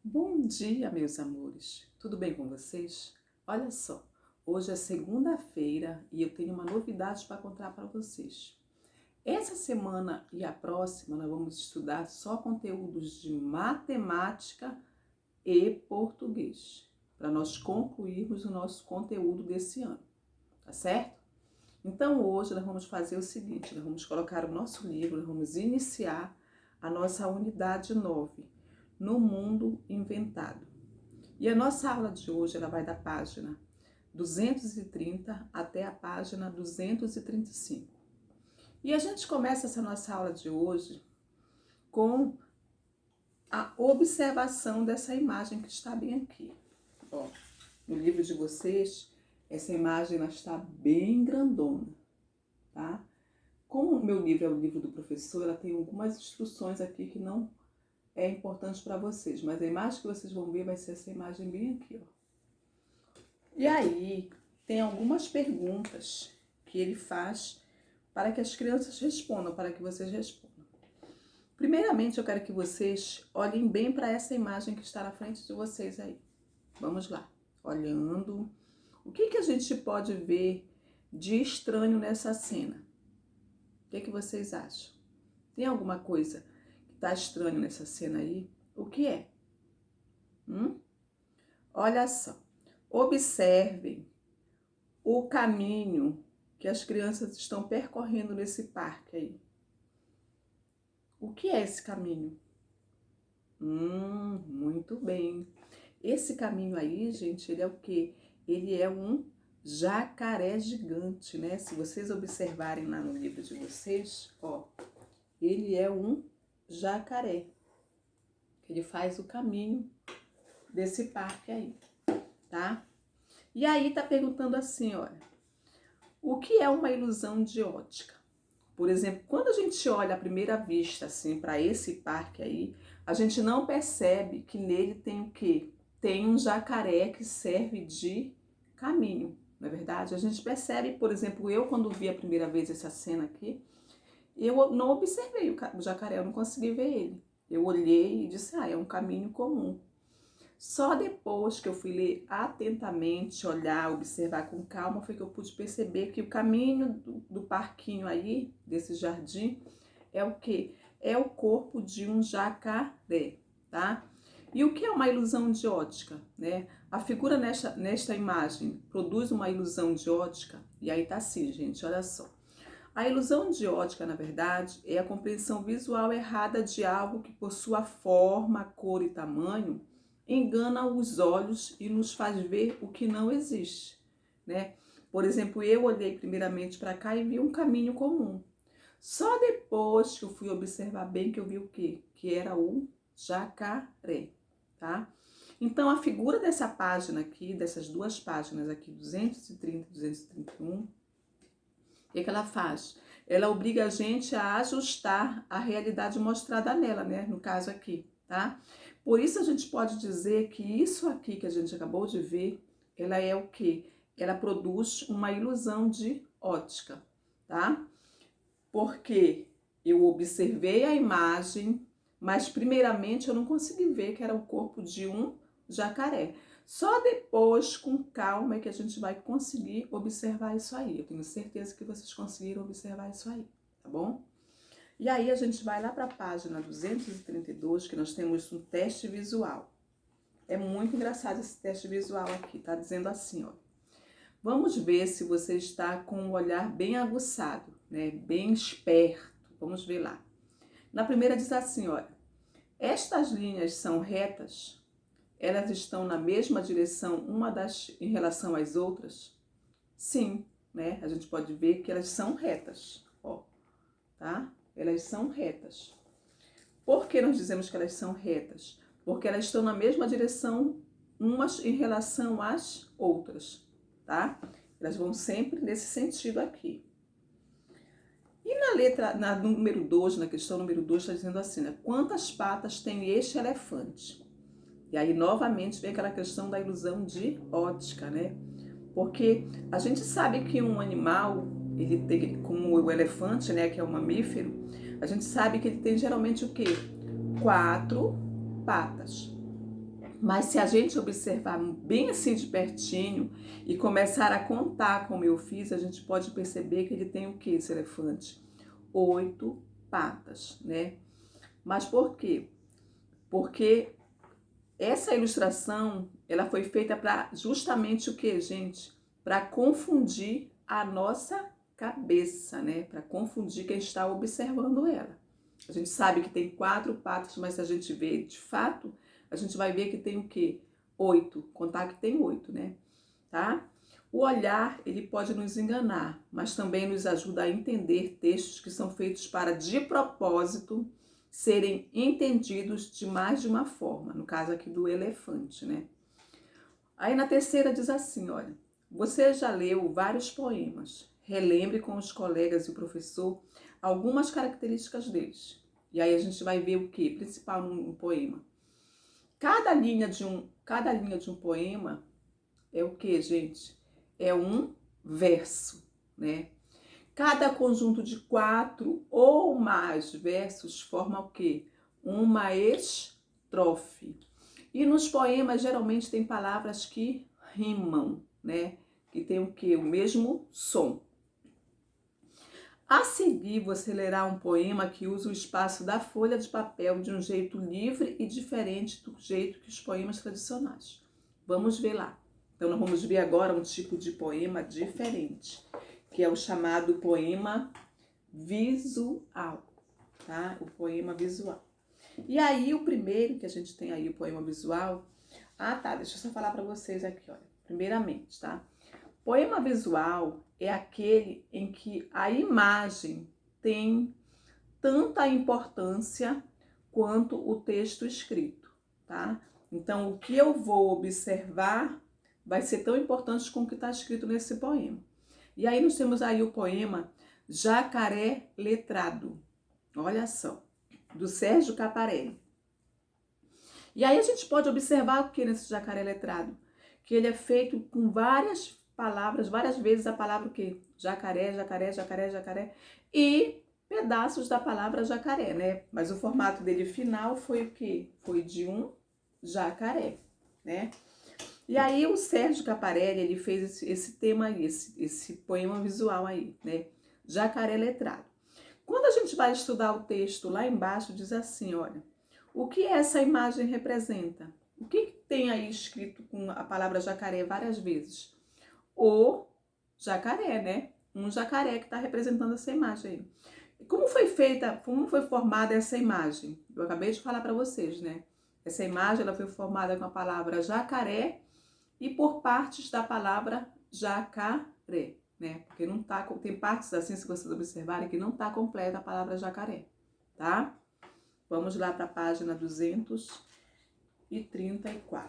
Bom dia, meus amores. Tudo bem com vocês? Olha só, hoje é segunda-feira e eu tenho uma novidade para contar para vocês. Essa semana e a próxima nós vamos estudar só conteúdos de matemática e português, para nós concluirmos o nosso conteúdo desse ano, tá certo? Então hoje nós vamos fazer o seguinte, nós vamos colocar o nosso livro, nós vamos iniciar a nossa unidade 9, no mundo inventado. E a nossa aula de hoje ela vai da página 230 até a página 235. E a gente começa essa nossa aula de hoje com a observação dessa imagem que está bem aqui. Ó, no livro de vocês, essa imagem ela está bem grandona, tá? Como o meu livro é o livro do professor, ela tem algumas instruções aqui que não é importante para vocês, mas a imagem que vocês vão ver vai ser essa imagem bem aqui, ó. E aí, tem algumas perguntas que ele faz para que as crianças respondam, para que vocês respondam. Primeiramente, eu quero que vocês olhem bem para essa imagem que está na frente de vocês aí. Vamos lá. Olhando. O que a gente pode ver de estranho nessa cena? O que vocês acham? Tem alguma coisa que está estranho nessa cena aí? O que é? Olha só. Observem o caminho que as crianças estão percorrendo nesse parque aí. O que é esse caminho? Muito bem. Esse caminho aí, gente, ele é o quê? Ele é um jacaré gigante, né? Se vocês observarem lá no livro de vocês, ó, ele é um jacaré. Ele faz o caminho desse parque aí, tá? E aí tá perguntando assim, olha, o que é uma ilusão de ótica? Por exemplo, quando a gente olha à primeira vista assim para esse parque aí, a gente não percebe que nele tem o quê? Tem um jacaré que serve de caminho, não é verdade? A gente percebe, por exemplo, eu quando vi a primeira vez essa cena aqui, eu não observei o jacaré, eu não consegui ver ele. Eu olhei e disse, é um caminho comum. Só depois que eu fui ler atentamente, olhar, observar com calma, foi que eu pude perceber que o caminho do parquinho aí, desse jardim, é o quê? É o corpo de um jacaré, tá? E o que é uma ilusão de ótica, né? A figura nesta imagem produz uma ilusão de ótica, e aí tá assim, gente, olha só. A ilusão de ótica, na verdade, é a compreensão visual errada de algo que, por sua forma, cor e tamanho, engana os olhos e nos faz ver o que não existe, né? Por exemplo, eu olhei primeiramente para cá e vi um caminho comum. Só depois que eu fui observar bem que eu vi o quê? Que era o jacaré, tá? Então, a figura dessa página aqui, dessas duas páginas aqui, 230 e 231, o que ela faz? Ela obriga a gente a ajustar a realidade mostrada nela, né? No caso aqui, tá? Por isso a gente pode dizer que isso aqui que a gente acabou de ver, ela é o quê? Ela produz uma ilusão de ótica, tá? Porque eu observei a imagem, mas primeiramente eu não consegui ver que era o corpo de um jacaré. Só depois, com calma, é que a gente vai conseguir observar isso aí. Eu tenho certeza que vocês conseguiram observar isso aí, tá bom? E aí a gente vai lá para a página 232, que nós temos um teste visual. É muito engraçado esse teste visual aqui, tá dizendo assim, ó. Vamos ver se você está com um olhar bem aguçado, né? Bem esperto. Vamos ver lá. Na primeira diz assim, olha. Estas linhas são retas? Elas estão na mesma direção em relação às outras? Sim, né? A gente pode ver que elas são retas, ó, tá? Elas são retas. Por que nós dizemos que elas são retas? Porque elas estão na mesma direção umas em relação às outras, tá? Elas vão sempre nesse sentido aqui. E na letra, número 2, na questão número 2, está dizendo assim, né? Quantas patas tem este elefante? E aí, novamente, vem aquela questão da ilusão de ótica, né? Porque a gente sabe que um animal, ele tem, como o elefante, né, que é um mamífero, a gente sabe que ele tem geralmente o quê? 4 patas. Mas se a gente observar bem assim de pertinho e começar a contar como eu fiz, a gente pode perceber que ele tem o que, esse elefante? 8 patas, né? Mas por quê? Porque essa ilustração, ela foi feita para justamente o que, gente? Para confundir a nossa cabeça, né? Para confundir quem está observando ela. A gente sabe que tem 4 patas, mas se a gente vê de fato, a gente vai ver que tem o quê? 8. Contar que tem 8, né? Tá? O olhar, ele pode nos enganar, mas também nos ajuda a entender textos que são feitos para, de propósito, serem entendidos de mais de uma forma. No caso aqui do elefante, né? Aí na terceira diz assim, olha, você já leu vários poemas. Relembre com os colegas e o professor algumas características deles. E aí a gente vai ver o que? Principal num poema. Cada linha de um poema é o que, gente? É um verso, né? Cada conjunto de 4 ou mais versos forma o quê? Uma estrofe. E nos poemas geralmente tem palavras que rimam, né? Que tem o quê? O mesmo som. A seguir, você lerá um poema que usa o espaço da folha de papel de um jeito livre e diferente do jeito que os poemas tradicionais. Vamos ver lá. Então, nós vamos ver agora um tipo de poema diferente, que é o chamado poema visual, tá? O poema visual. E aí, o primeiro que a gente tem aí, o poema visual... Ah, tá, deixa eu só falar para vocês aqui, olha. Primeiramente, tá? Poema visual é aquele em que a imagem tem tanta importância quanto o texto escrito, tá? Então, o que eu vou observar vai ser tão importante como o que está escrito nesse poema. E aí nós temos aí o poema Jacaré Letrado, olha só, do Sérgio Caparelli. E aí a gente pode observar o que nesse Jacaré Letrado? Que ele é feito com várias palavras, várias vezes a palavra o quê? Jacaré, jacaré, jacaré, jacaré, e pedaços da palavra jacaré, né? Mas o formato dele final foi o quê? Foi de um jacaré, né? E aí o Sérgio Caparelli, ele fez esse tema aí, esse poema visual aí, né? Jacaré Letrado. Quando a gente vai estudar o texto, lá embaixo diz assim, olha, o que essa imagem representa? O que tem aí escrito com a palavra jacaré várias vezes? O jacaré, né? Um jacaré que está representando essa imagem aí. Como foi feita, como foi formada essa imagem? Eu acabei de falar para vocês, né? Essa imagem ela foi formada com a palavra jacaré e por partes da palavra jacaré, né? Porque não tá, tem partes assim, se vocês observarem, que não está completa a palavra jacaré, tá? Vamos lá para a página 234.